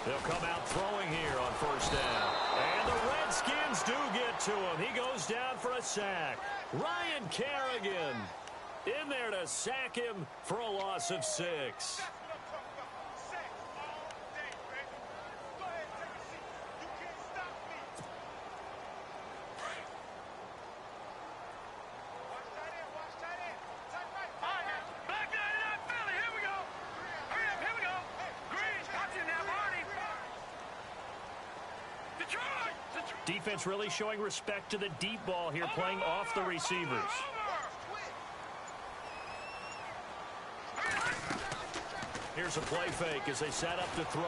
They'll come out throwing here on first down. And the Redskins do get to him. He goes down for a sack. Ryan Kerrigan in there to sack him for a loss of 6. Defense really showing respect to the deep ball here, playing off the receivers. Here's a play fake as they set up to throw.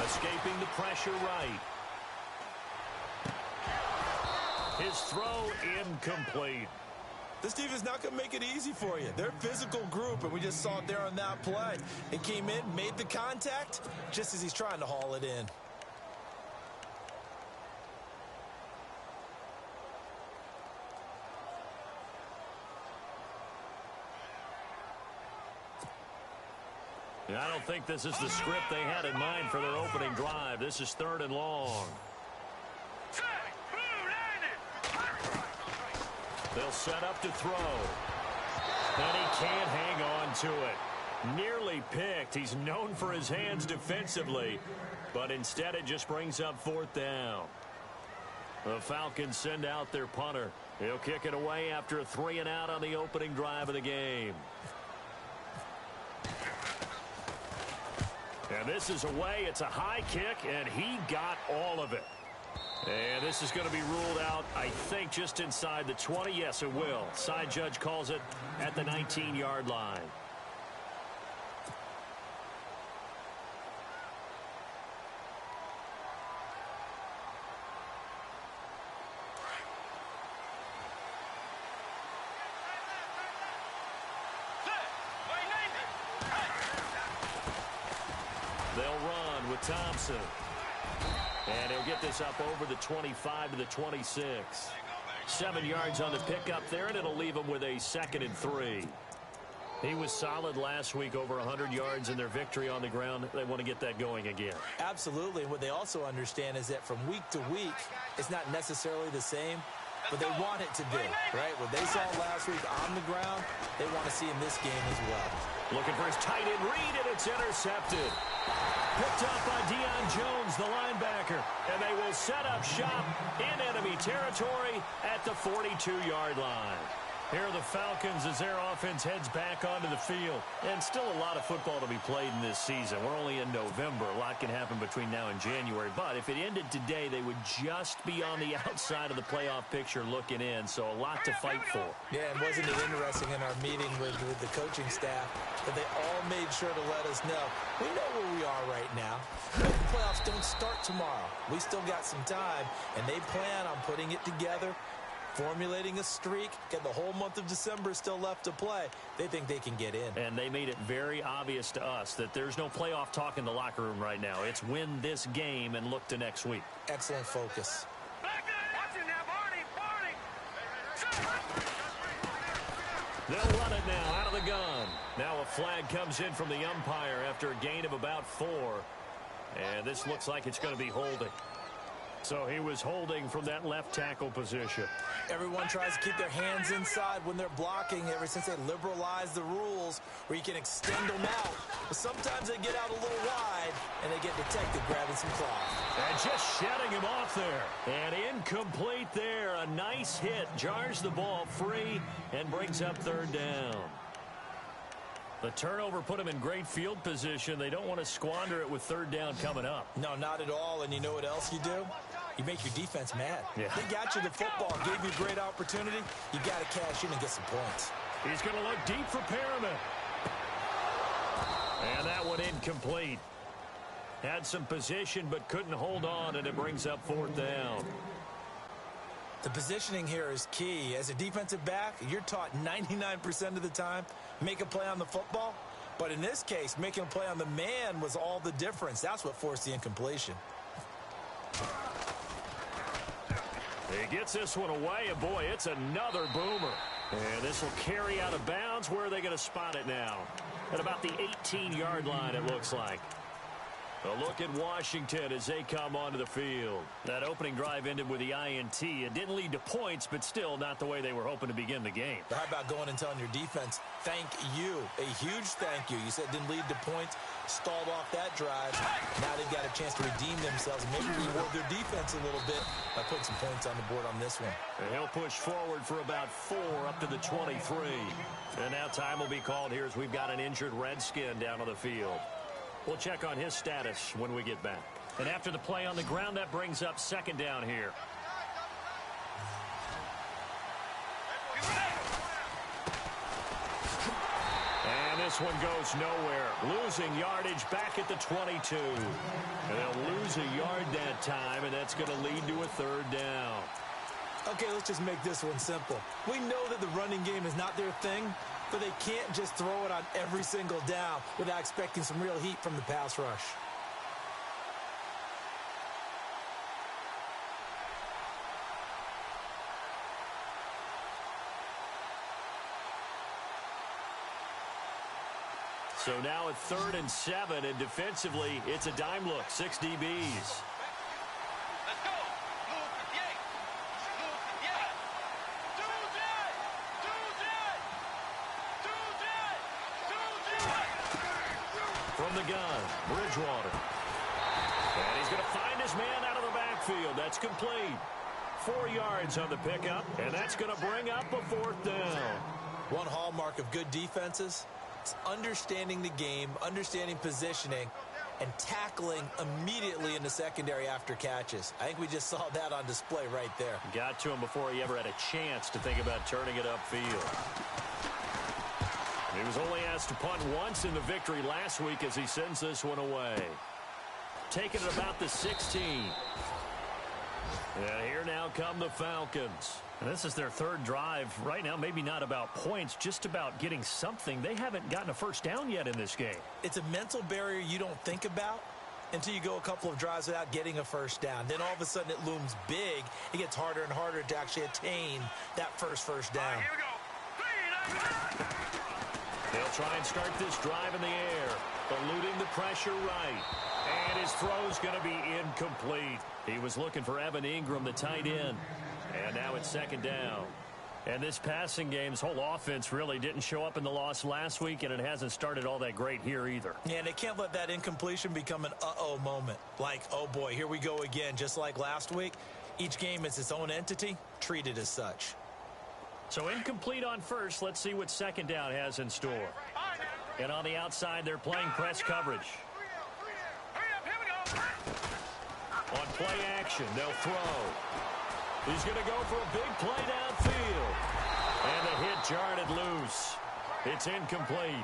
Escaping the pressure right. His throw incomplete. This team is not going to make it easy for you. They're a physical group, and we just saw it there on that play. It came in, made the contact, just as he's trying to haul it in. I don't think this is the script they had in mind for their opening drive. This is 3rd and long. They'll set up to throw. And he can't hang on to it. Nearly picked. He's known for his hands defensively, but instead it just brings up 4th down. The Falcons send out their punter. He'll kick it away after a 3-and-out on the opening drive of the game. And this is away. It's a high kick, and he got all of it. And this is going to be ruled out, I think, just inside the 20. Yes, it will. Side judge calls it at the 19-yard line. They'll run with Thompson. And he'll get this up over the 25 to the 26. 7 yards on the pickup there, and it'll leave him with a 2nd and 3. He was solid last week, over 100 yards in their victory on the ground. They want to get that going again. Absolutely. And what they also understand is that from week to week, it's not necessarily the same, but they want it to be, right? What they saw last week on the ground, they want to see in this game as well. Looking for his tight end read, and it's intercepted. Picked up by Deion Jones, the linebacker. And they will set up shop in enemy territory at the 42-yard line. Here are the Falcons as their offense heads back onto the field. And still a lot of football to be played in this season. We're only in November. A lot can happen between now and January. But if it ended today, they would just be on the outside of the playoff picture looking in. So a lot to fight for. Yeah, and wasn't it interesting in our meeting with the coaching staff that they all made sure to let us know, we know where we are right now. But the playoffs don't start tomorrow. We still got some time, and they plan on putting it together, formulating a streak, get the whole month of December still left to play. They think they can get in. And they made it very obvious to us that there's no playoff talk in the locker room right now. It's win this game and look to next week. Excellent focus. They'll run it now out of the gun. Now a flag comes in from the umpire after a gain of about 4. And this looks like it's going to be holding. So he was holding from that left tackle position. Everyone tries to keep their hands inside when they're blocking ever since they liberalized the rules where you can extend them out. But sometimes they get out a little wide and they get detected grabbing some cloth. And just shedding him off there. And incomplete there. A nice hit. Jars the ball free and brings up 3rd down. The turnover put them in great field position. They don't want to squander it with 3rd down coming up. No, not at all. And you know what else you do? You make your defense mad. Yeah. They got you the football, gave you a great opportunity. You got to cash in and get some points. He's going to look deep for Perriman. And that one incomplete. Had some position but couldn't hold on, and it brings up 4th down. The positioning here is key. As a defensive back, you're taught 99% of the time, make a play on the football. But in this case, making a play on the man was all the difference. That's what forced the incompletion. He gets this one away, and boy, it's another boomer. And this will carry out of bounds. Where are they going to spot it now? At about the 18-yard line, it looks like. A look at Washington as they come onto the field. That opening drive ended with the INT. It didn't lead to points, but still not the way they were hoping to begin the game. How about going and telling your defense, thank you, a huge thank you. You said it didn't lead to points, stalled off that drive. Now they've got a chance to redeem themselves and maybe reward their defense a little bit by putting some points on the board on this one. And he'll push forward for about 4 up to the 23. And now time will be called here as we've got an injured Redskin down on the field. We'll check on his status when we get back. And after the play on the ground, that brings up second down here. And this one goes nowhere. Losing yardage back at the 22. And they'll lose a yard that time, and that's going to lead to a third down. Okay, let's just make this one simple. We know that the running game is not their thing, but they can't just throw it on every single down without expecting some real heat from the pass rush. So now it's 3rd and 7, and defensively, it's a dime look, 6 DBs. From the gun, Bridgewater. And he's going to find his man out of the backfield. That's complete. 4 yards on the pickup, and that's going to bring up a 4th down. One hallmark of good defenses is understanding the game, understanding positioning, and tackling immediately in the secondary after catches. I think we just saw that on display right there. Got to him before he ever had a chance to think about turning it upfield. He was only asked to punt once in the victory last week as he sends this one away. Taking it about the 16. And here now come the Falcons. And this is their 3rd drive. Right now, maybe not about points, just about getting something. They haven't gotten a first down yet in this game. It's a mental barrier you don't think about until you go a couple of drives without getting a first down. Then all of a sudden it looms big. It gets harder and harder to actually attain that first down. Here we go. They'll try and start this drive in the air, eluding the pressure right. And his throw's going to be incomplete. He was looking for Evan Ingram, the tight end. And now it's 2nd down. And this passing game's whole offense really didn't show up in the loss last week, and it hasn't started all that great here either. Yeah, and they can't let that incompletion become an uh-oh moment. Like, oh boy, here we go again, just like last week. Each game is its own entity, treated as such. So incomplete on first. Let's see what 2nd down has in store. And on the outside, they're playing press coverage. On play action, they'll throw. He's going to go for a big play downfield. And the hit jarred it loose. It's incomplete.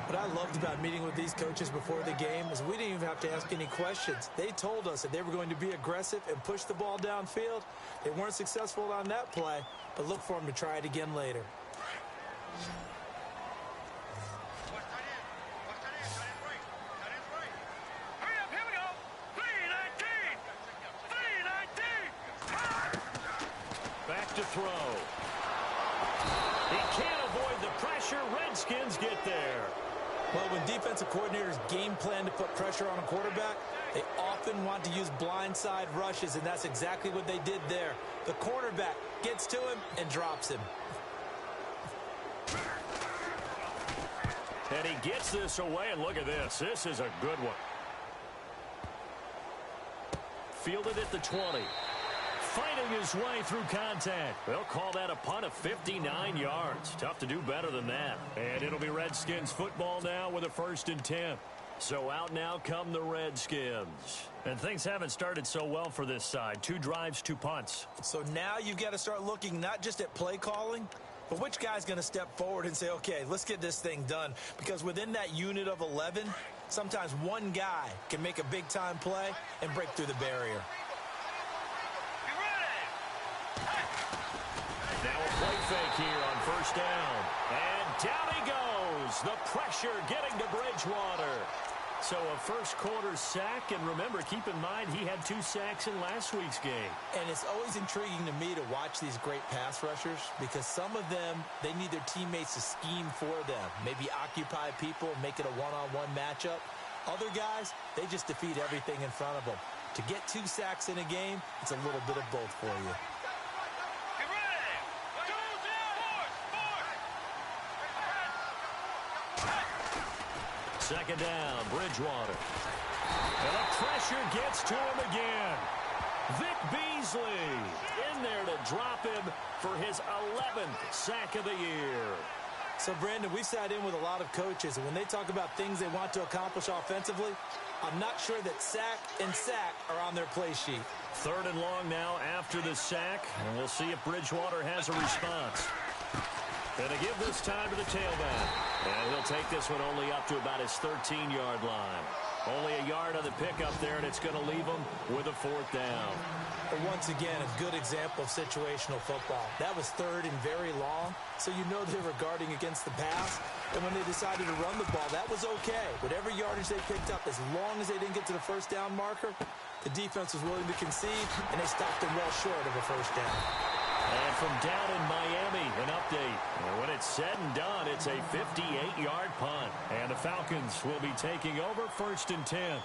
What I loved about meeting with these coaches before the game is we didn't even have to ask any questions. They told us that they were going to be aggressive and push the ball downfield. They weren't successful on that play, but look for them to try it again later. Back to throw. He can't avoid the pressure. Redskins get there. Well, when defensive coordinators game plan to put pressure on a quarterback, they often want to use blindside rushes, and that's exactly what they did there. The cornerback gets to him and drops him. And he gets this away, and look at this. This is a good one. Fielded at the 20. Fighting his way through contact. They'll call that a punt of 59 yards. Tough to do better than that. And it'll be Redskins football now with a 1st and 10. So out now come the Redskins. And things haven't started so well for this side. 2 drives, 2 punts. So now you've got to start looking not just at play calling, but which guy's going to step forward and say, okay, let's get this thing done. Because within that unit of 11, sometimes one guy can make a big-time play and break through the barrier. Now a play fake here on 1st down. And down he goes. The pressure getting to Bridgewater. So a first-quarter sack. And remember, keep in mind, he had 2 sacks in last week's game. And it's always intriguing to me to watch these great pass rushers because some of them, they need their teammates to scheme for them. Maybe occupy people, make it a one-on-one matchup. Other guys, they just defeat everything in front of them. To get 2 sacks in a game, it's a little bit of both for you. Get ready. 2, 4. Second down, Bridgewater. And the pressure gets to him again. Vic Beasley in there to drop him for his 11th sack of the year. So, Brandon, we sat in with a lot of coaches, and when they talk about things they want to accomplish offensively, I'm not sure that sack and sack are on their play sheet. 3rd and long now after the sack, and we'll see if Bridgewater has a response. And to give this time to the tailback. And he'll take this one only up to about his 13-yard line. Only a yard on the pickup there, and it's going to leave him with a 4th down. But once again, a good example of situational football. That was 3rd and very long, so you know they were guarding against the pass. And when they decided to run the ball, that was okay. Whatever yardage they picked up, as long as they didn't get to the 1st down marker, the defense was willing to concede, and they stopped them well short of a 1st down. And from down in Miami, an update. And when it's said and done, it's a 58-yard punt. And the Falcons will be taking over 1st and 10.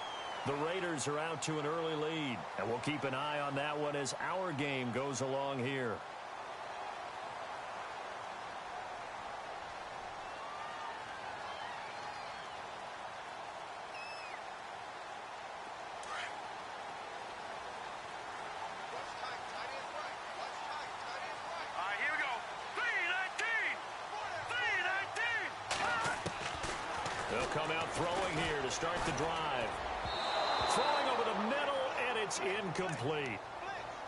The Raiders are out to an early lead. And we'll keep an eye on that one as our game goes along here. Come out throwing here to start the drive. Throwing over the middle, and it's incomplete.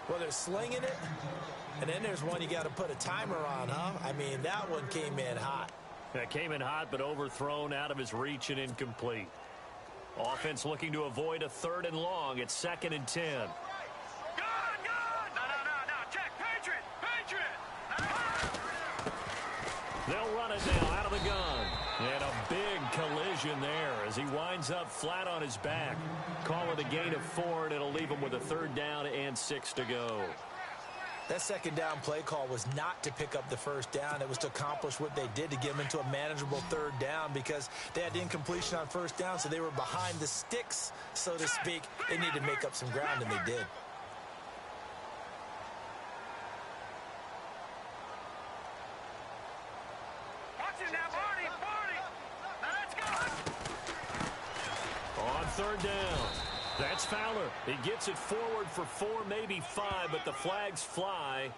Well, they're slinging it, and then there's one you got to put a timer on, huh? I mean, that one came in hot. That came in hot, but overthrown out of his reach and incomplete. Offense looking to avoid a 3rd and long. It's 2nd and 10. Good. No. Check. Patriot. They'll run it now out of the gun. And a big collision there as he winds up flat on his back. Call it a gain of 4, and it'll leave him with a 3rd down and 6 to go. That 2nd down play call was not to pick up the 1st down. It was to accomplish what they did to get them into a manageable 3rd down because they had incompletion on 1st down, so they were behind the sticks, so to speak. They needed to make up some ground, and they did. On 3rd down, that's Fowler. He gets it forward for 4, maybe 5, but the flags fly.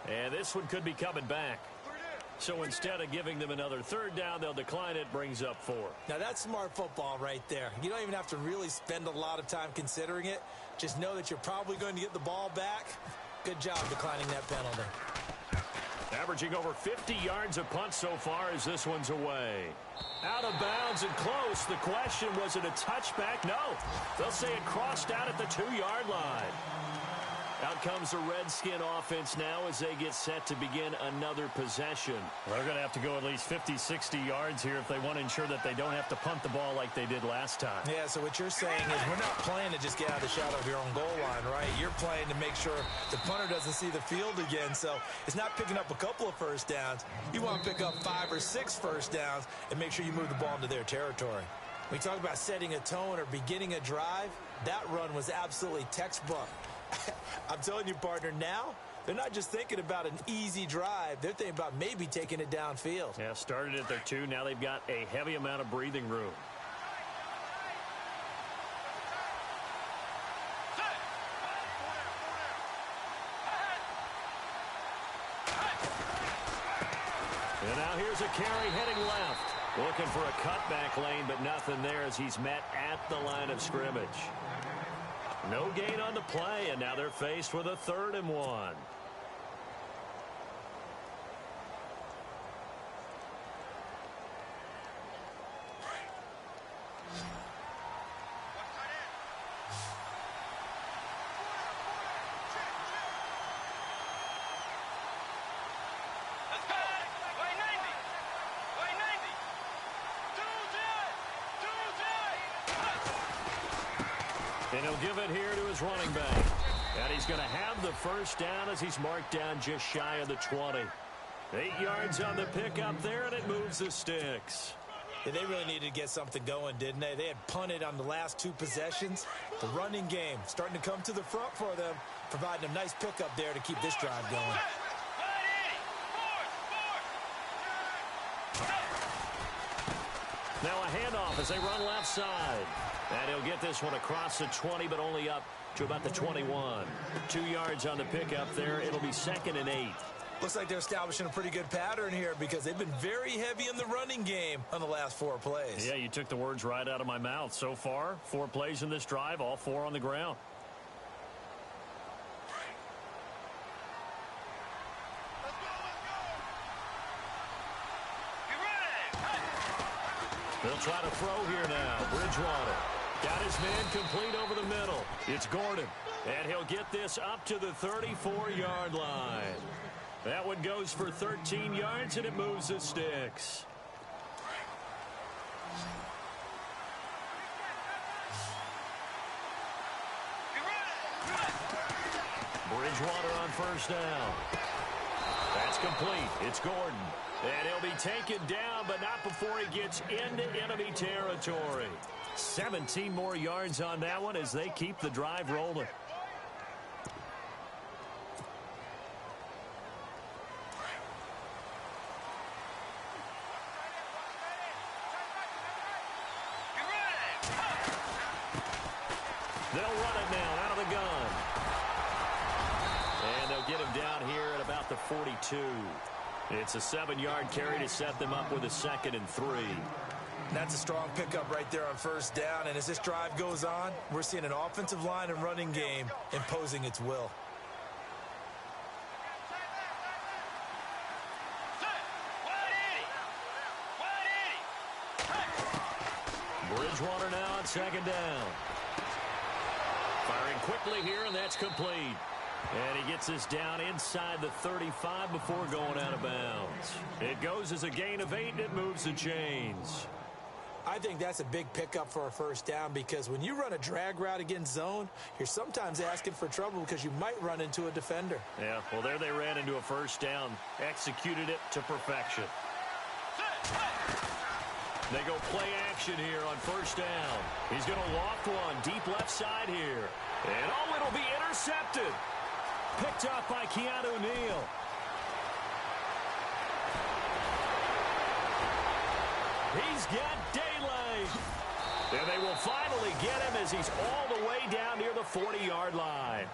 And this one could be coming back. So instead of giving them another 3rd down, they'll decline it, brings up 4. Now, that's smart football right there. You don't even have to really spend a lot of time considering it. Just know that you're probably going to get the ball back. Good job declining that penalty. Averaging over 50 yards a punt so far as this one's away. Out of bounds and close. The question, was it a touchback? No. They'll say it crossed out at the 2-yard line. Out comes the Redskin offense now as they get set to begin another possession. They're going to have to go at least 50, 60 yards here if they want to ensure that they don't have to punt the ball like they did last time. Yeah, so what you're saying is we're not playing to just get out of the shadow of your own goal line, right? You're playing to make sure the punter doesn't see the field again. So it's not picking up a couple of 1st downs. You want to pick up 5 or 6 1st downs and make sure you move the ball into their territory. When you talk about setting a tone or beginning a drive, that run was absolutely textbook. I'm telling you, partner, now they're not just thinking about an easy drive. They're thinking about maybe taking it downfield. Yeah, started at their 2. Now they've got a heavy amount of breathing room. And now here's a carry heading left. Looking for a cutback lane, but nothing there as he's met at the line of scrimmage. No gain on the play, and now they're faced with a 3rd and 1. And he'll give it here to his running back. And he's going to have the 1st down as he's marked down just shy of the 20. 8 yards on the pickup there, and it moves the sticks. Yeah, they really needed to get something going, didn't they? They had punted on the last 2 possessions. The running game starting to come to the front for them, providing a nice pickup there to keep this drive going. Now a handoff as they run left side. And he'll get this one across the 20, but only up to about the 21. 2 yards on the pickup there. It'll be 2nd and 8. Looks like they're establishing a pretty good pattern here because they've been very heavy in the running game on the last 4 plays. Yeah, you took the words right out of my mouth. So far, 4 plays in this drive, all 4 on the ground. They'll try to throw here now. Bridgewater got his man complete over the middle. It's Gordon, and he'll get this up to the 34-yard line. That one goes for 13 yards, and it moves the sticks. Bridgewater on first down. That's complete. It's Gordon. And he'll be taken down, but not before he gets into enemy territory. 17 more yards on that one as they keep the drive rolling. They'll run it now out of the gun. And they'll get him down here at about the 42. It's a 7-yard carry to set them up with a 2nd and 3. That's a strong pickup right there on first down. And as this drive goes on, we're seeing an offensive line and running game imposing its will. Bridgewater now on 2nd down. Firing quickly here, and that's complete. And he gets this down inside the 35 before going out of bounds. It goes as a gain of 8, and it moves the chains. I think that's a big pickup for a first down because when you run a drag route against zone, you're sometimes asking for trouble because you might run into a defender. Yeah, well, there they ran into a first down, executed it to perfection. They go play action here on first down. He's going to loft one deep left side here. And, oh, it'll be intercepted. Picked up by Keanu Neal. He's got daylight. And they will finally get him as he's all the way down near the 40-yard line.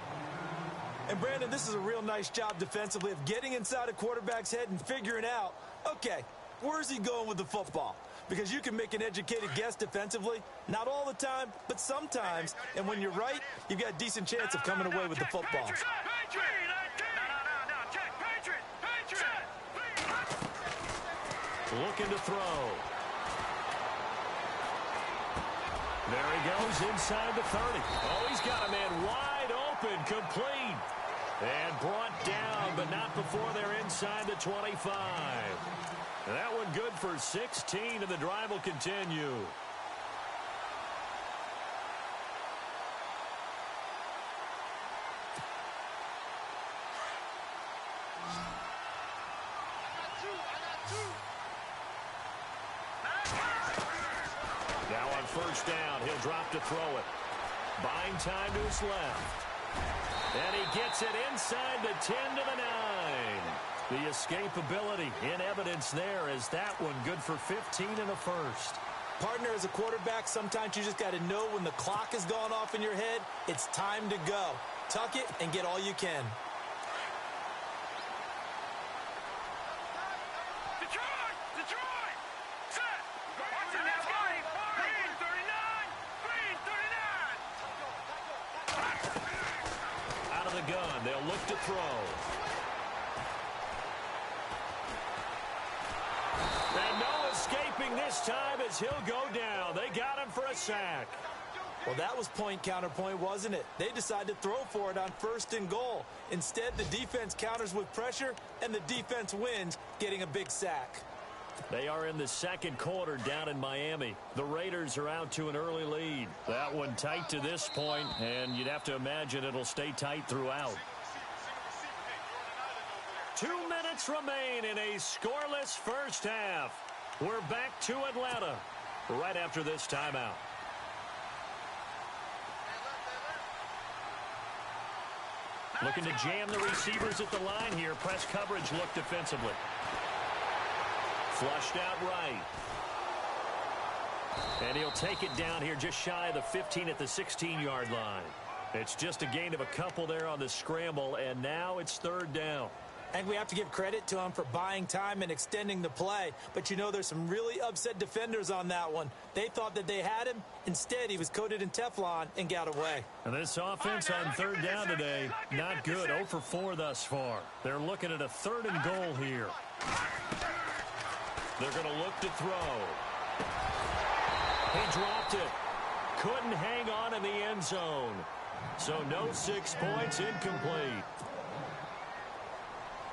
And, Brandon, this is a real nice job defensively of getting inside a quarterback's head and figuring out, okay, where's he going with the football? Because you can make an educated guess defensively. Not all the time, but sometimes. And when you're right, you've got a decent chance of coming away with the football. Looking to throw. There he goes inside the 30. Oh, he's got a man wide open, complete. And brought down, but not before they're inside the 25. That one good for 16, and the drive will continue. Now on first down, he'll drop to throw it. Buying time to his left. And he gets it inside the 10 to the 9. The escapability in evidence there as that one good for 15 in the first. Partner, as a quarterback, sometimes you just got to know when the clock has gone off in your head, it's time to go. Tuck it and get all you can. Out of the gun, they'll look to throw. And no escaping this time as he'll go down. They got him for a sack. Well, that was point counterpoint, wasn't it? They decided to throw for it on 1st and goal. Instead, the defense counters with pressure, and the defense wins, getting a big sack. They are in the second quarter down in Miami. The Raiders are out to an early lead. That one tight to this point, and you'd have to imagine it'll stay tight throughout. 2 minutes remain in a scoreless first half. We're back to Atlanta right after this timeout. Looking to jam the receivers at the line here. Press coverage look defensively. Flushed out right. And he'll take it down here just shy of the 15 at the 16-yard line. It's just a gain of a couple there on the scramble, and now it's third down. And we have to give credit to him for buying time and extending the play. But, you know, there's some really upset defenders on that one. They thought that they had him. Instead, he was coated in Teflon and got away. And this offense on third down today, not good. 0 for 4 thus far. They're looking at a 3rd and goal here. They're going to look to throw. He dropped it. Couldn't hang on in the end zone. So no 6 points, incomplete.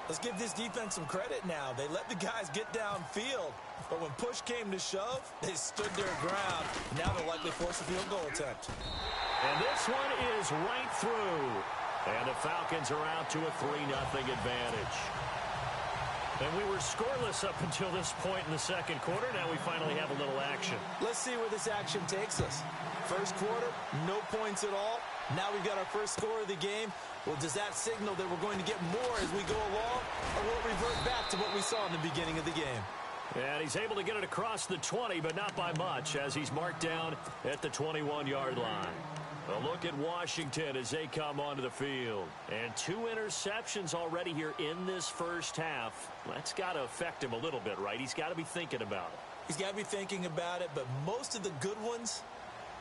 Let's give this defense some credit now. They let the guys get downfield. But when push came to shove, they stood their ground. Now they'll likely force a field goal attempt. And this one is right through. And the Falcons are out to a 3-0 advantage. And we were scoreless up until this point in the second quarter. Now we finally have a little action. Let's see where this action takes us. First quarter, no points at all. Now we've got our first score of the game. Well, does that signal that we're going to get more as we go along, or will it revert back to what we saw in the beginning of the game? And he's able to get it across the 20, but not by much, as he's marked down at the 21-yard line. A look at Washington as they come onto the field. And 2 interceptions already here in this first half. That's got to affect him a little bit, right? He's got to be thinking about it. He's got to be thinking about it, but most of the good ones,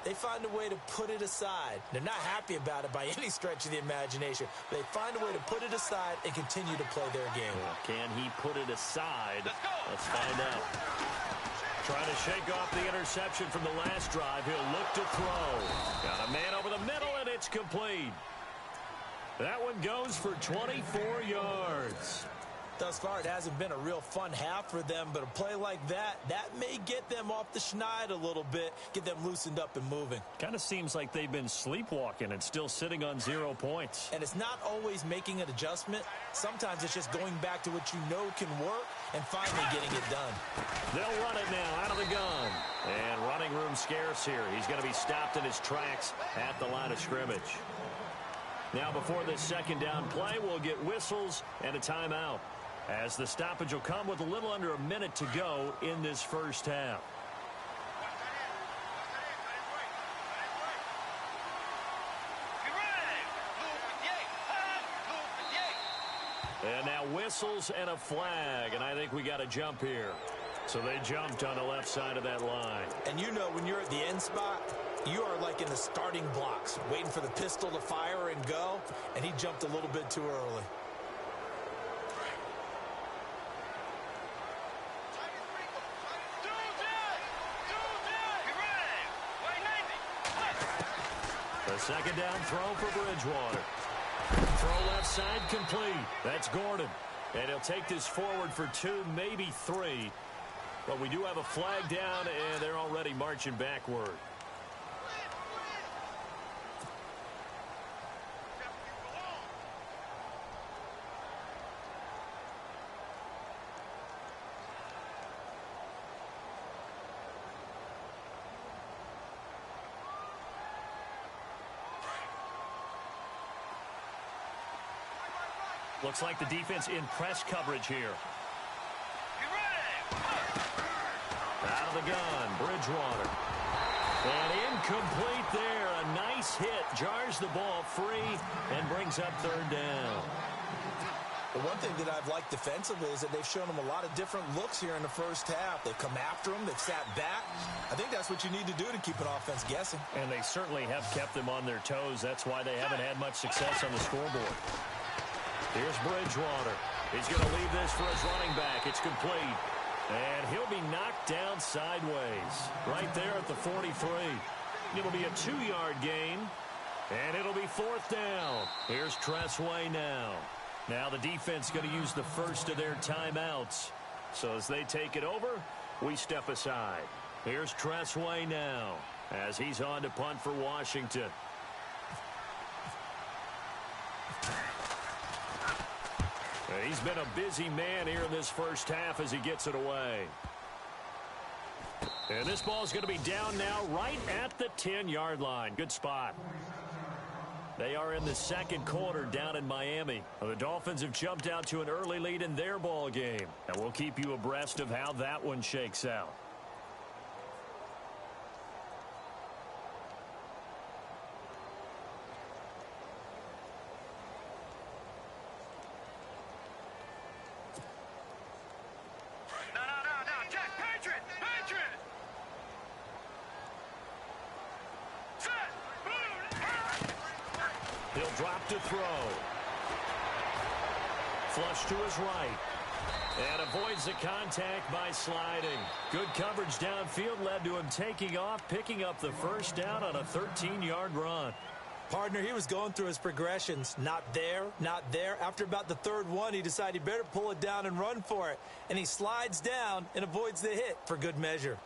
they find a way to put it aside. They're not happy about it by any stretch of the imagination. They find a way to put it aside and continue to play their game. Well, can he put it aside? Let's find out. Trying to shake off the interception from the last drive. He'll look to throw. Got a man over the middle, and it's complete. That one goes for 24 yards. Thus far, it hasn't been a real fun half for them, but a play like that may get them off the schneid a little bit, get them loosened up and moving. Kind of seems like they've been sleepwalking and still sitting on 0 points. And it's not always making an adjustment. Sometimes it's just going back to what you know can work and finally getting it done. They'll run it now out of the gun. And running room scarce here. He's going to be stopped in his tracks at the line of scrimmage. Now before this second down play, we'll get whistles and a timeout, as the stoppage will come with a little under a minute to go in this first half. And now whistles and a flag, and I think we got a jump here. So they jumped on the left side of that line. And you know, when you're at the end spot, you are like in the starting blocks, waiting for the pistol to fire and go, and he jumped a little bit too early. The second down throw for Bridgewater. Throw left side complete. That's Gordon. And he'll take this forward for 2, maybe 3. But we do have a flag down, and they're already marching backward. Looks like the defense in press coverage here. Out of the gun, Bridgewater. And incomplete there. A nice hit. Jars the ball free and brings up third down. The one thing that I've liked defensively is that they've shown them a lot of different looks here in the first half. They've come after them. They've sat back. I think that's what you need to do to keep an offense guessing. And they certainly have kept them on their toes. That's why they haven't had much success on the scoreboard. Here's Bridgewater. He's going to leave this for his running back. It's complete. And he'll be knocked down sideways. Right there at the 43. It'll be a 2-yard gain. And it'll be fourth down. Here's Tressway now. Now the defense going to use the first of their timeouts. So as they take it over, we step aside. Here's Tressway now as he's on to punt for Washington. He's been a busy man here in this first half as he gets it away. And this ball is going to be down now right at the 10-yard line. Good spot. They are in the second quarter down in Miami. The Dolphins have jumped out to an early lead in their ball game. And we'll keep you abreast of how that one shakes out. No. Check. Patriot. Set. He'll drop to throw. Flush to his right. And avoids the contact by sliding. Good coverage downfield led to him taking off, picking up the first down on a 13-yard run. Partner, he was going through his progressions. Not there, not there. After about the third one, he decided he better pull it down and run for it. And he slides down and avoids the hit for good measure.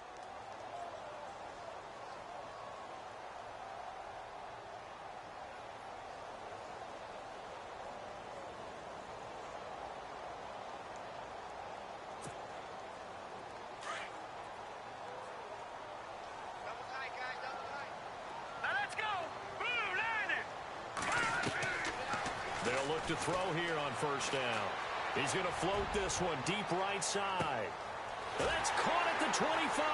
They'll look to throw here on first down. He's going to float this one deep right side. That's caught at the 25.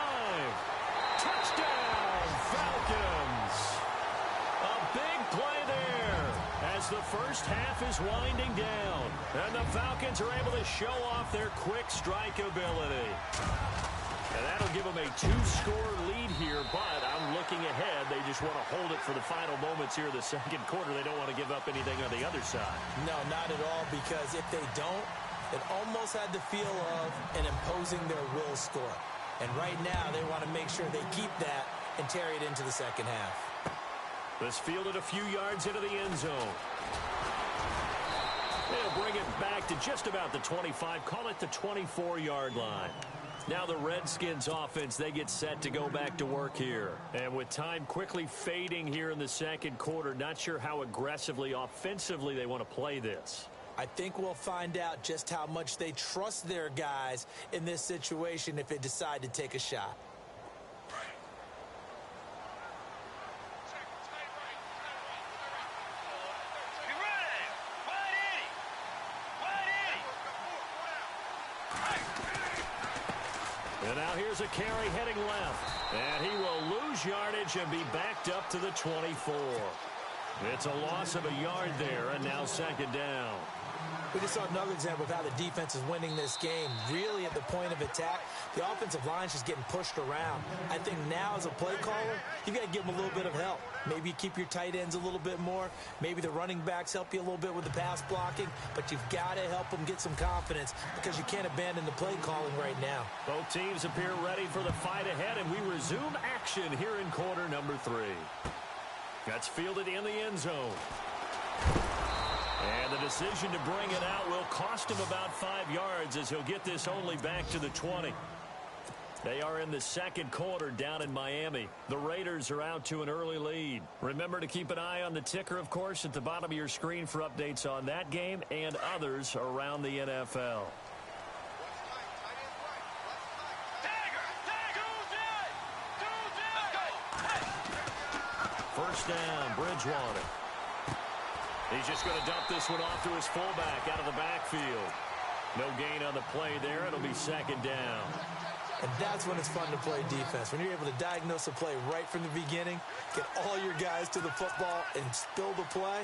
Touchdown, Falcons. A big play there as the first half is winding down. And the Falcons are able to show off their quick strike ability. And that'll give them a 2-score lead here, but I'm looking ahead. They just want to hold it for the final moments here of the second quarter. They don't want to give up anything on the other side. No, not at all, because if they don't, it almost had the feel of an imposing their will score. And right now, they want to make sure they keep that and carry it into the second half. This fielded a few yards into the end zone. They'll bring it back to just about the 25, call it the 24-yard line. Now the Redskins offense, they get set to go back to work here. And with time quickly fading here in the second quarter, not sure how aggressively, offensively they want to play this. I think we'll find out just how much they trust their guys in this situation if they decide to take a shot. And now here's a carry heading left. And he will lose yardage and be backed up to the 24. It's a loss of a yard there, and now second down. We just saw another example of how the defense is winning this game. Really at the point of attack, the offensive line is just getting pushed around. I think now as a play caller, you got to give them a little bit of help. Maybe you keep your tight ends a little bit more. Maybe the running backs help you a little bit with the pass blocking. But you've got to help them get some confidence because you can't abandon the play calling right now. Both teams appear ready for the fight ahead, and we resume action here in quarter number 3. That's fielded in the end zone. And the decision to bring it out will cost him about 5 yards as he'll get this only back to the 20. They are in the second quarter down in Miami. The Raiders are out to an early lead. Remember to keep an eye on the ticker, of course, at the bottom of your screen for updates on that game and others around the NFL. First down, Bridgewater. He's just going to dump this one off to his fullback out of the backfield. No gain on the play there. It'll be second down. And that's when it's fun to play defense. When you're able to diagnose a play right from the beginning, get all your guys to the football and spill the play,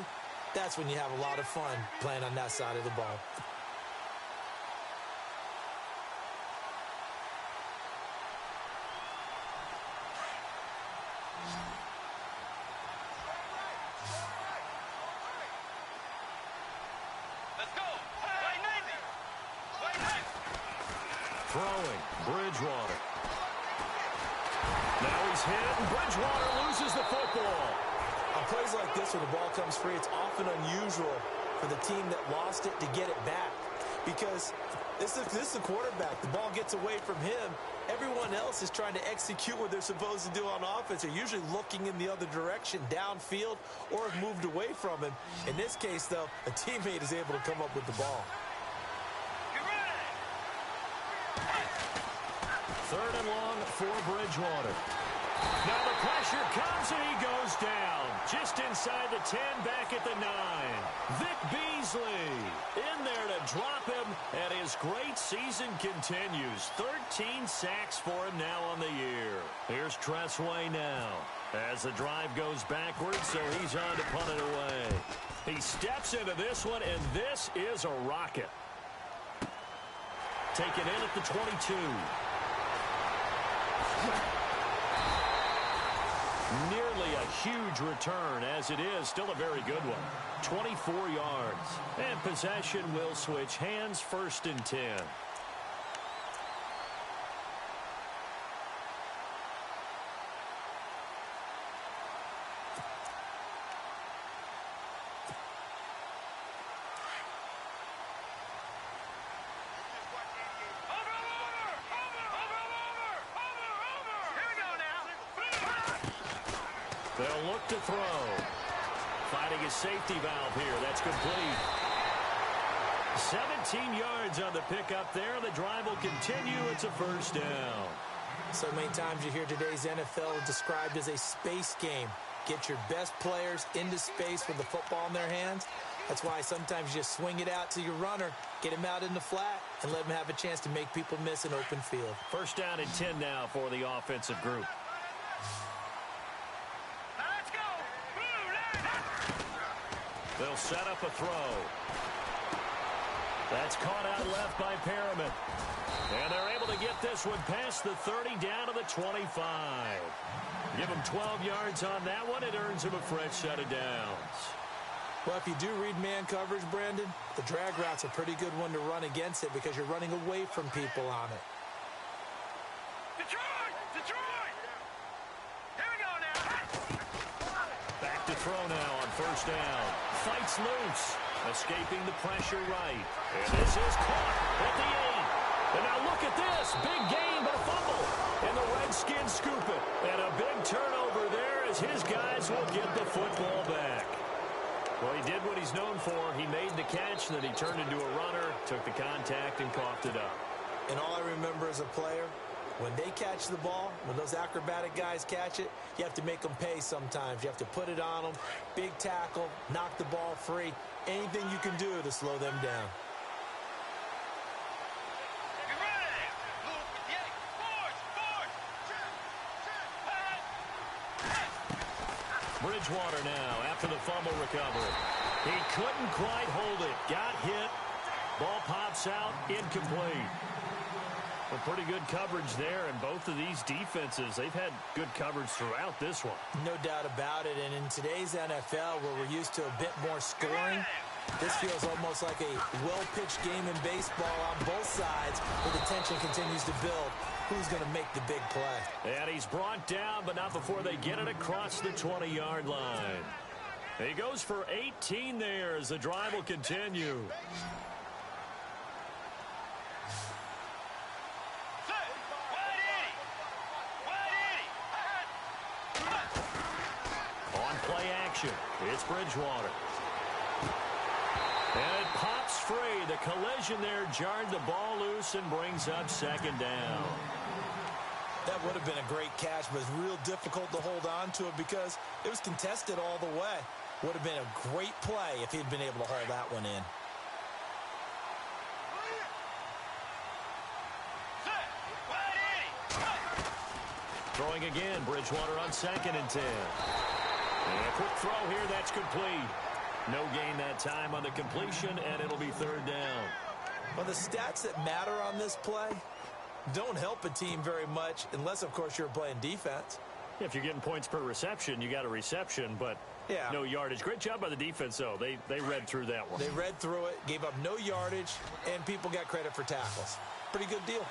that's when you have a lot of fun playing on that side of the ball. Throwing, Bridgewater. Now he's hit, and Bridgewater loses the football. On plays like this where the ball comes free, it's often unusual for the team that lost it to get it back. Because this is the quarterback. The ball gets away from him. Everyone else is trying to execute what they're supposed to do on offense. They're usually looking in the other direction, downfield, or have moved away from him. In this case, though, a teammate is able to come up with the ball. Third and long for Bridgewater. Now the pressure comes and he goes down. Just inside the 10, back at the 9. Vic Beasley in there to drop him, and his great season continues. 13 sacks for him now on the year. Here's Tressway now as the drive goes backwards, so he's on to punt it away. He steps into this one, and this is a rocket. Taken in at the 22. Nearly a huge return, as it is still a very good one. 24 yards. And possession will switch hands, 1st and 10. They'll look to throw. Finding his safety valve here. That's complete. 17 yards on the pickup there. The drive will continue. It's a 1st down. So many times you hear today's NFL described as a space game. Get your best players into space with the football in their hands. That's why sometimes you just swing it out to your runner, get him out in the flat, and let him have a chance to make people miss an open field. 1st down and 10 now for the offensive group. They'll set up a throw. That's caught out left by Perriman. And they're able to get this one past the 30 down to the 25. Give them 12 yards on that one. It earns them a fresh set of downs. Well, if you do read man coverage, Brandon, the drag route's a pretty good one to run against it because you're running away from people on it. Detroit! Detroit! Here we go now. Back to throw now on 1st down. Fights loose. Escaping the pressure right. And this is caught at the 8. And now look at this. Big gain, but a fumble. And the Redskins scoop it. And a big turnover there as his guys will get the football back. Well, he did what he's known for. He made the catch, and then he turned into a runner, took the contact, and coughed it up. And all I remember as a player, when they catch the ball, when those acrobatic guys catch it, you have to make them pay sometimes. You have to put it on them, big tackle, knock the ball free, anything you can do to slow them down. Get ready. Yay. Force. Bridgewater now after the fumble recovery. He couldn't quite hold it. Got hit. Ball pops out. Incomplete. Well, pretty good coverage there, and both of these defenses, they've had good coverage throughout this one. No doubt about it, and in today's NFL, where we're used to a bit more scoring, this feels almost like a well-pitched game in baseball on both sides, where the tension continues to build. Who's going to make the big play? And he's brought down, but not before they get it across the 20-yard line. He goes for 18 there as the drive will continue. On play action, it's Bridgewater. And it pops free. The collision there jarred the ball loose and brings up 2nd down. That would have been a great catch, but it's real difficult to hold on to it because it was contested all the way. Would have been a great play if he'd been able to hold that one in. Throwing again, Bridgewater on 2nd and 10. And a quick throw here, that's complete. No gain that time on the completion, and it'll be 3rd down. Well, the stats that matter on this play don't help a team very much unless, of course, you're playing defense. If you're getting points per reception, you got a reception, but no yardage. Great job by the defense, though. They read through that one. They read through it, gave up no yardage, and people got credit for tackles. Pretty good deal.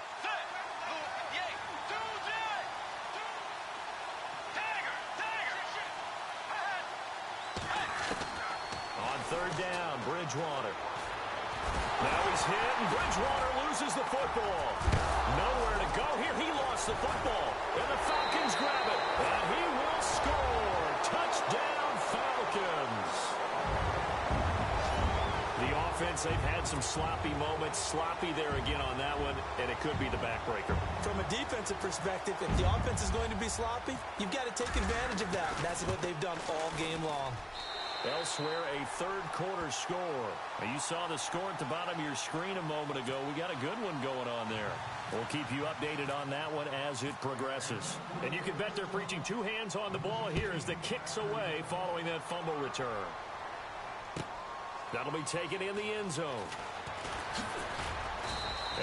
On 3rd down, Bridgewater. Now he's hit, and Bridgewater loses the football. Nowhere to go here. He lost the football, and the Falcons grab it, and he will score. Touchdown, Falcons. The offense defense, they've had some sloppy moments. Sloppy there again on that one, and it could be the backbreaker. From a defensive perspective, if the offense is going to be sloppy, you've got to take advantage of that. And that's what they've done all game long. Elsewhere, a third-quarter score. Now, you saw the score at the bottom of your screen a moment ago. We got a good one going on there. We'll keep you updated on that one as it progresses. And you can bet they're preaching two hands on the ball here as the kick's away following that fumble return. That'll be taken in the end zone.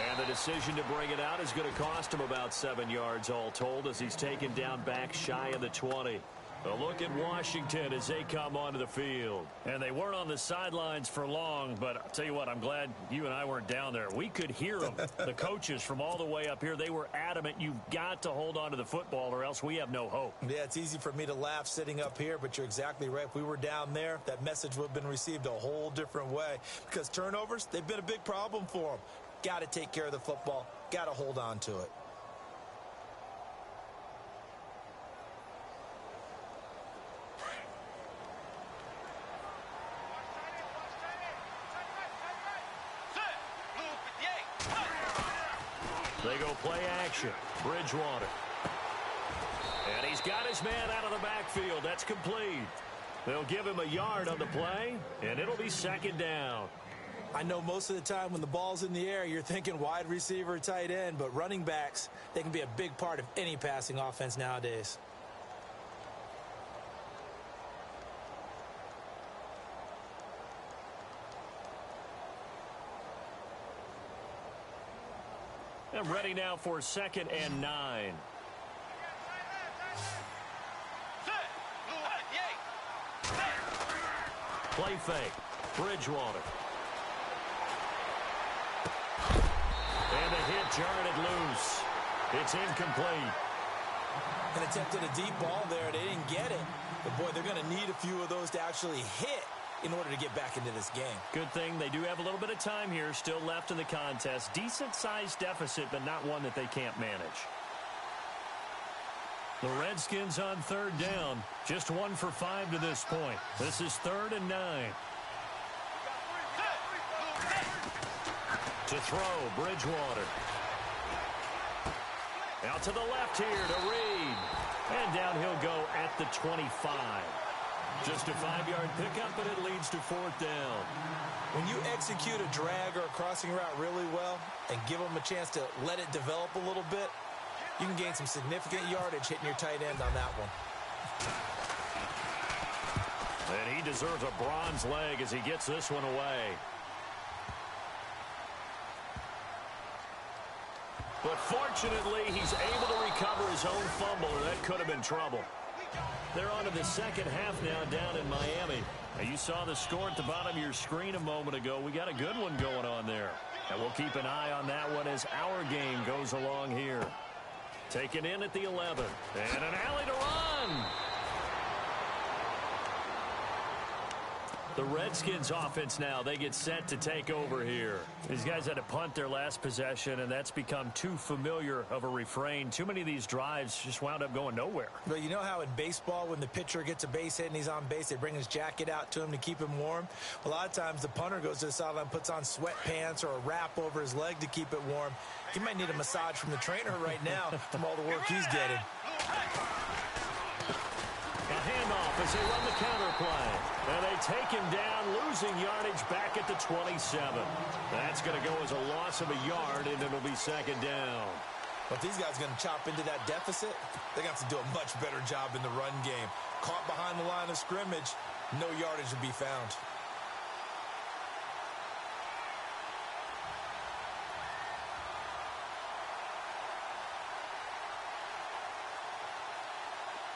And the decision to bring it out is going to cost him about 7 yards all told as he's taken down back shy of the 20. A look at Washington as they come onto the field. And they weren't on the sidelines for long, but I'll tell you what, I'm glad you and I weren't down there. We could hear them. The coaches from all the way up here, they were adamant. You've got to hold on to the football or else we have no hope. Yeah, it's easy for me to laugh sitting up here, but you're exactly right. If we were down there, that message would have been received a whole different way. Because turnovers, they've been a big problem for them. Got to take care of the football. Got to hold on to it. They go play action. Bridgewater. And he's got his man out of the backfield. That's complete. They'll give him a yard on the play, and it'll be second down. I know most of the time when the ball's in the air, you're thinking wide receiver, tight end, but running backs, they can be a big part of any passing offense nowadays. And ready now for 2nd and 9. Play fake. Bridgewater. And the hit jarred it loose. It's incomplete. And attempted a deep ball there. They didn't get it. But, boy, they're going to need a few of those to actually hit in order to get back into this game. Good thing they do have a little bit of time here still left in the contest. Decent-sized deficit, but not one that they can't manage. The Redskins on 3rd down. Just 1 for 5 to this point. This is 3rd and 9. To throw, Bridgewater. Out to the left here to Reed. And down he'll go at the 25. Just a 5-yard pickup, but it leads to 4th down. When you execute a drag or a crossing route really well and give them a chance to let it develop a little bit, you can gain some significant yardage hitting your tight end on that one. And he deserves a bronze leg as he gets this one away. But fortunately, he's able to recover his own fumble, or that could have been trouble. They're on to the second half now down in Miami. Now, you saw the score at the bottom of your screen a moment ago. We got a good one going on there. And we'll keep an eye on that one as our game goes along here. Taken in at the 11. And an alley to run. The Redskins offense now, they get set to take over here. These guys had to punt their last possession, and that's become too familiar of a refrain. Too many of these drives just wound up going nowhere. But you know how in baseball, when the pitcher gets a base hit and he's on base, they bring his jacket out to him to keep him warm? A lot of times the punter goes to the sideline, puts on sweatpants or a wrap over his leg to keep it warm. He might need a massage from the trainer right now from all the work he's getting. A handoff as they run the counter play. And they take him down, losing yardage back at the 27. That's going to go as a loss of a yard, and it'll be second down. But these guys are going to chop into that deficit. They're going to have to do a much better job in the run game. Caught behind the line of scrimmage, no yardage to be found.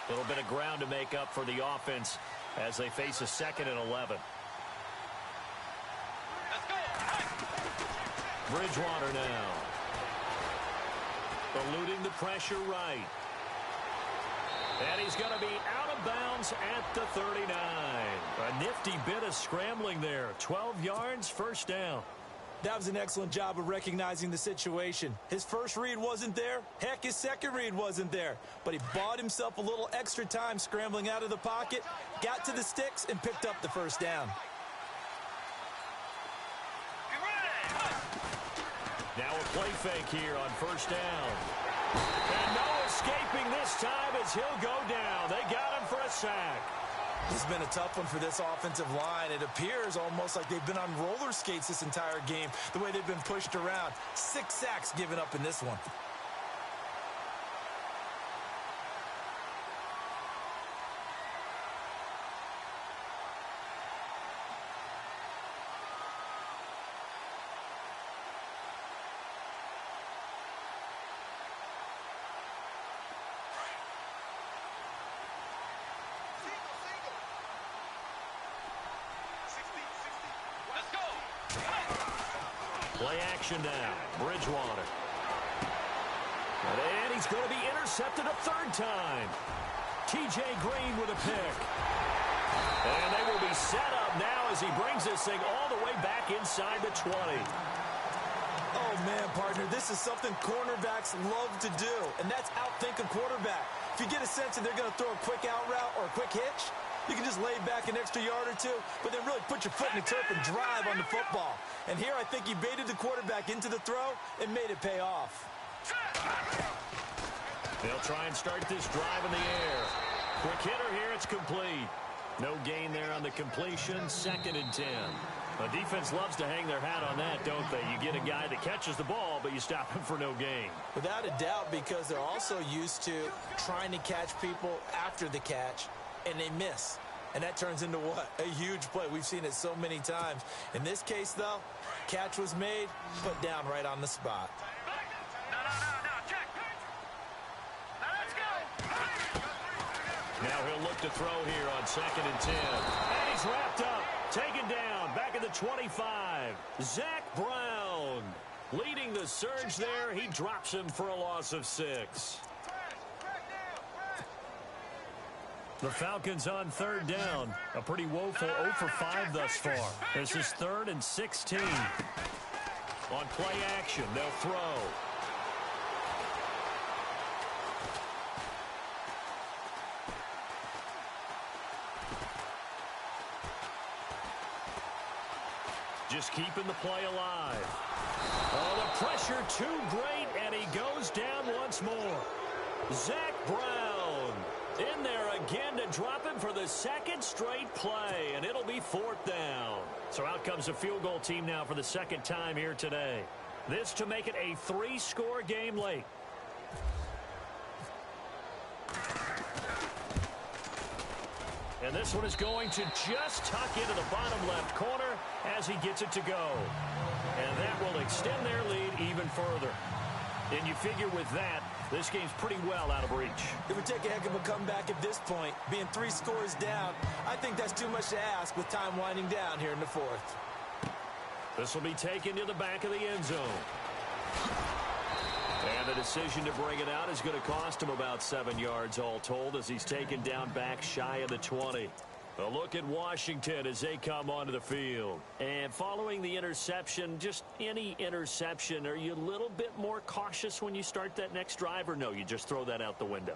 A little bit of ground to make up for the offense as they face a 2nd and 11. Bridgewater now. Eluding the pressure right. And he's going to be out of bounds at the 39. A nifty bit of scrambling there. 12 yards, first down. That was an excellent job of recognizing the situation. His first read wasn't there. Heck, his second read wasn't there. But he bought himself a little extra time scrambling out of the pocket, got to the sticks, and picked up the first down. Play fake here on first down. And no escaping this time as he'll go down. They got him for a sack. This has been a tough one for this offensive line. It appears almost like they've been on roller skates this entire game, the way they've been pushed around. 6 sacks given up in this one. Play action now. Bridgewater. And he's going to be intercepted a third time. T.J. Green with a pick. And they will be set up now as he brings this thing all the way back inside the 20. Oh, man, partner, this is something cornerbacks love to do, and that's outthink a quarterback. If you get a sense that they're going to throw a quick out route or a quick hitch, you can just lay back an extra yard or two, but then really put your foot in the turf and drive on the football. And here I think he baited the quarterback into the throw and made it pay off. They'll try and start this drive in the air. Quick hitter here, it's complete. No gain there on the completion, 2nd and 10. The defense loves to hang their hat on that, don't they? You get a guy that catches the ball, but you stop him for no gain. Without a doubt, because they're also used to trying to catch people after the catch, and they miss. And that turns into what? A huge play. We've seen it so many times. In this case, though, catch was made, put down right on the spot. No, check. Now let's go. Now he'll look to throw here on 2nd and 10. And he's wrapped up. Taken down. Back at the 25. Zach Brown leading the surge there. He drops him for a loss of 6. The Falcons on 3rd down. A pretty woeful 0 for 5 thus far. This is 3rd and 16. On play action, they'll throw. Just keeping the play alive. Oh, the pressure too great, and he goes down once more. Zach Brown in there again to drop him for the 2nd straight play, and it'll be 4th down. So out comes a field goal team now for the 2nd time here today. This to make it a 3-score game late. And this one is going to just tuck into the bottom left corner as he gets it to go. And that will extend their lead even further. And you figure with that, this game's pretty well out of reach. It would take a heck of a comeback at this point. Being 3 scores down, I think that's too much to ask with time winding down here in the 4th. This will be taken to the back of the end zone. And the decision to bring it out is going to cost him about 7 yards all told as he's taken down back shy of the 20. A look at Washington as they come onto the field. And following the interception, just any interception, are you a little bit more cautious when you start that next drive, or no, you just throw that out the window?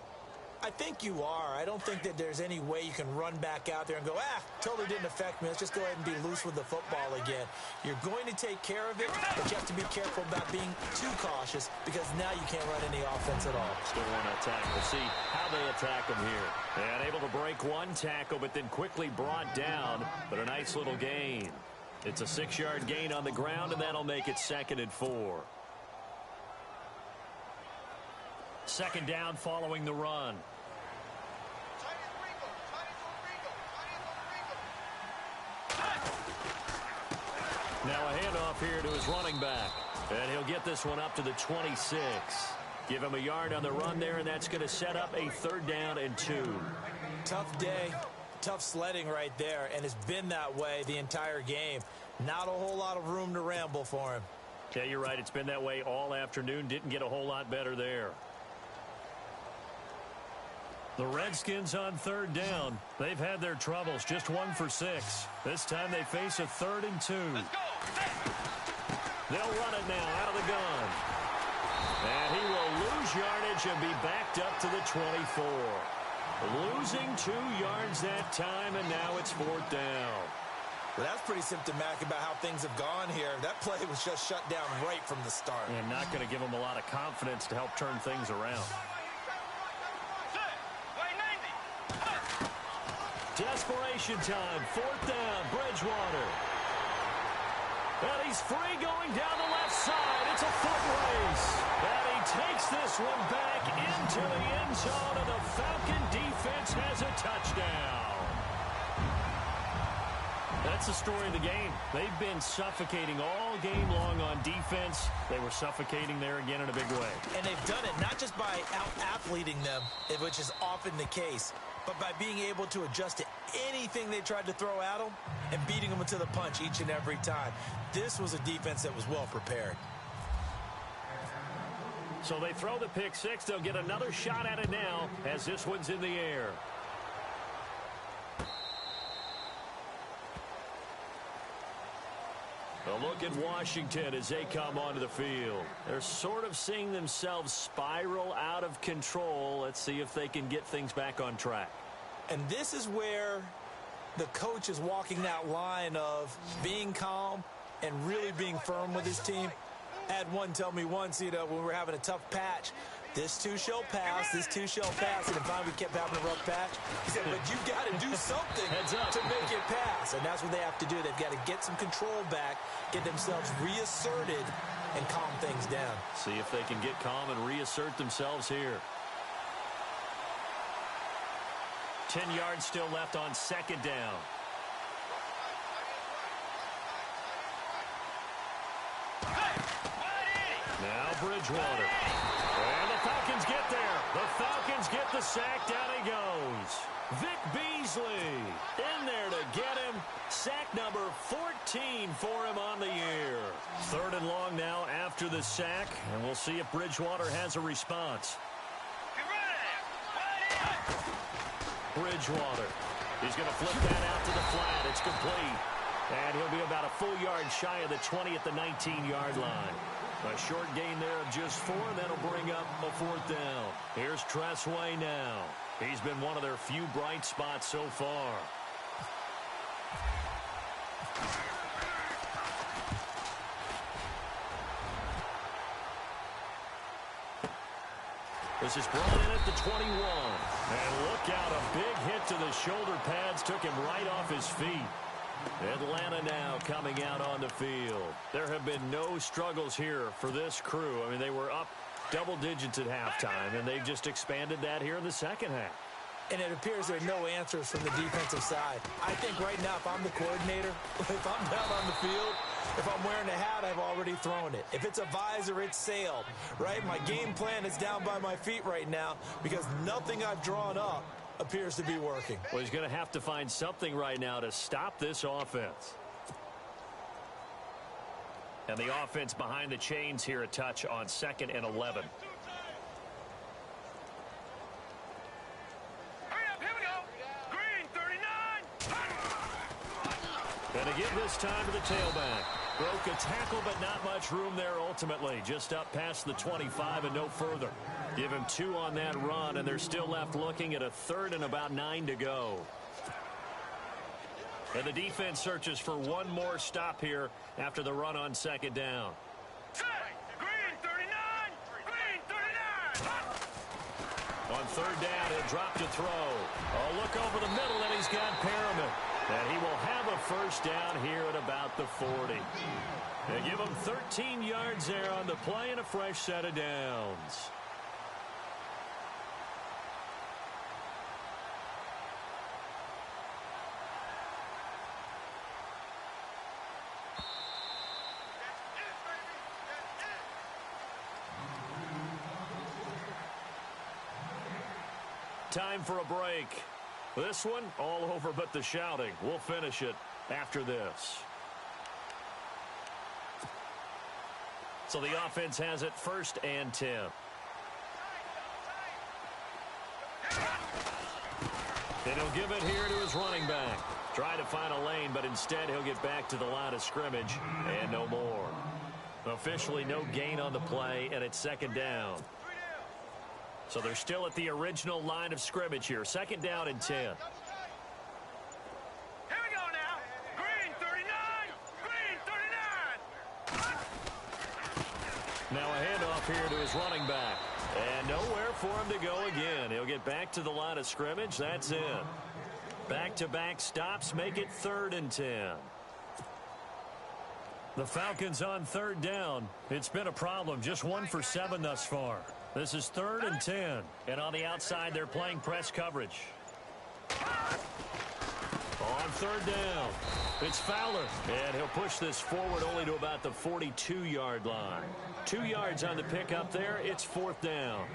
I think you are. I don't think that there's any way you can run back out there and go, totally didn't affect me. Let's just go ahead and be loose with the football again. You're going to take care of it, but you have to be careful about being too cautious because now you can't run any offense at all. Still want to attack. We'll see how they attack him here. And able to break one tackle, but then quickly brought down. But a nice little gain. It's a 6-yard gain on the ground, and that'll make it 2nd and 4. 2nd down following the run. Now a handoff here to his running back. And he'll get this one up to the 26. Give him a yard on the run there, and that's going to set up a 3rd down and 2. Tough day, tough sledding right there, and it's been that way the entire game. Not a whole lot of room to ramble for him. Yeah, you're right. It's been that way all afternoon. Didn't get a whole lot better there. The Redskins on 3rd down. They've had their troubles. Just 1 for 6. This time they face a 3rd and 2. They'll run it now out of the gun. And he will lose yardage and be backed up to the 24. Losing 2 yards that time, and now it's 4th down. Well, that's pretty symptomatic about how things have gone here. That play was just shut down right from the start. And not going to give them a lot of confidence to help turn things around. Desperation time. 4th down. Bridgewater. And he's free going down the left side. It's a foot race. And he takes this one back into the end zone, and the Falcon defense has a touchdown. That's the story of the game. They've been suffocating all game long on defense. They were suffocating there again in a big way. And they've done it not just by out-athleting them, which is often the case, but by being able to adjust to anything they tried to throw at them and beating them to the punch each and every time. This was a defense that was well prepared. So they throw the pick six. They'll get another shot at it now as this one's in the air. A look at Washington as they come onto the field. They're sort of seeing themselves spiral out of control. Let's see if they can get things back on track. And this is where the coach is walking that line of being calm and really being firm with his team. I had one tell me once, when we were having a tough patch, this too shall pass, this too shall pass, and finally we kept having a rough patch. He said, but you've got to do something to make it pass, and that's what they have to do. They've got to get some control back, get themselves reasserted, and calm things down. See if they can get calm and reassert themselves here. 10 yards still left on 2nd down. Now Bridgewater. And the Falcons get there. The Falcons get the sack. Down he goes. Vic Beasley in there to get him. Sack number 14 for him on the year. 3rd and long now after the sack. And we'll see if Bridgewater has a response. Bridgewater. He's going to flip that out to the flat. It's complete. And he'll be about a full yard shy of the 20 at the 19-yard line. A short gain there of just 4. That'll bring up a 4th down. Here's Tressway now. He's been one of their few bright spots so far. This is brought in at the 21. And look out, a big hit to the shoulder pads took him right off his feet. Atlanta now coming out on the field. There have been no struggles here for this crew. I mean, they were up double digits at halftime, and they've just expanded that here in the second half. And it appears there are no answers from the defensive side. I think right now, if I'm the coordinator, if I'm down on the field, if I'm wearing a hat, I've already thrown it. If it's a visor, it's sailed, right? My game plan is down by my feet right now because nothing I've drawn up appears to be working. Well, he's going to have to find something right now to stop this offense. And the offense behind the chains here a touch on 2nd and 11. And again this time to the tailback. Broke a tackle, but not much room there ultimately. Just up past the 25 and no further. Give him 2 on that run, and they're still left looking at a 3rd and about 9 to go. And the defense searches for one more stop here after the run on 2nd down. Green 39! Green 39! On 3rd down, he'll drop to throw. Oh, look over the middle, and he's got Perriman. And he will have a 1st down here at about the 40. They give him 13 yards there on the play and a fresh set of downs. Time for a break. This one, all over but the shouting. We'll finish it after this. So the offense has it 1st and 10. And he'll give it here to his running back. Try to find a lane, but instead he'll get back to the line of scrimmage and no more. Officially no gain on the play, and it's 2nd down. So they're still at the original line of scrimmage here. 2nd down and 10. Here we go now. Green 39! Now a handoff here to his running back. And nowhere for him to go again. He'll get back to the line of scrimmage. That's in. Back-to-back stops make it 3rd and 10. The Falcons on 3rd down. It's been a problem. Just 1 for 7 thus far. This is 3rd and 10. And on the outside, they're playing press coverage. On 3rd down, it's Fowler. And he'll push this forward only to about the 42-yard line. 2 yards on the pickup there. It's 4th down.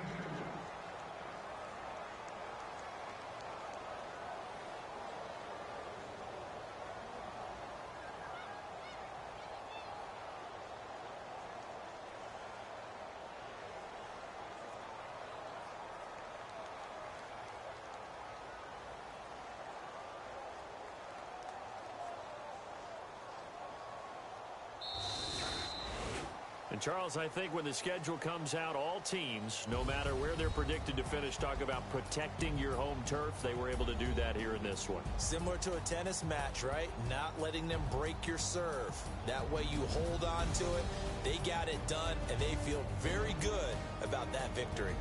And Charles, I think when the schedule comes out, all teams, no matter where they're predicted to finish, talk about protecting your home turf. They were able to do that here in this one. Similar to a tennis match, right? Not letting them break your serve. That way you hold on to it. They got it done, and they feel very good about that victory.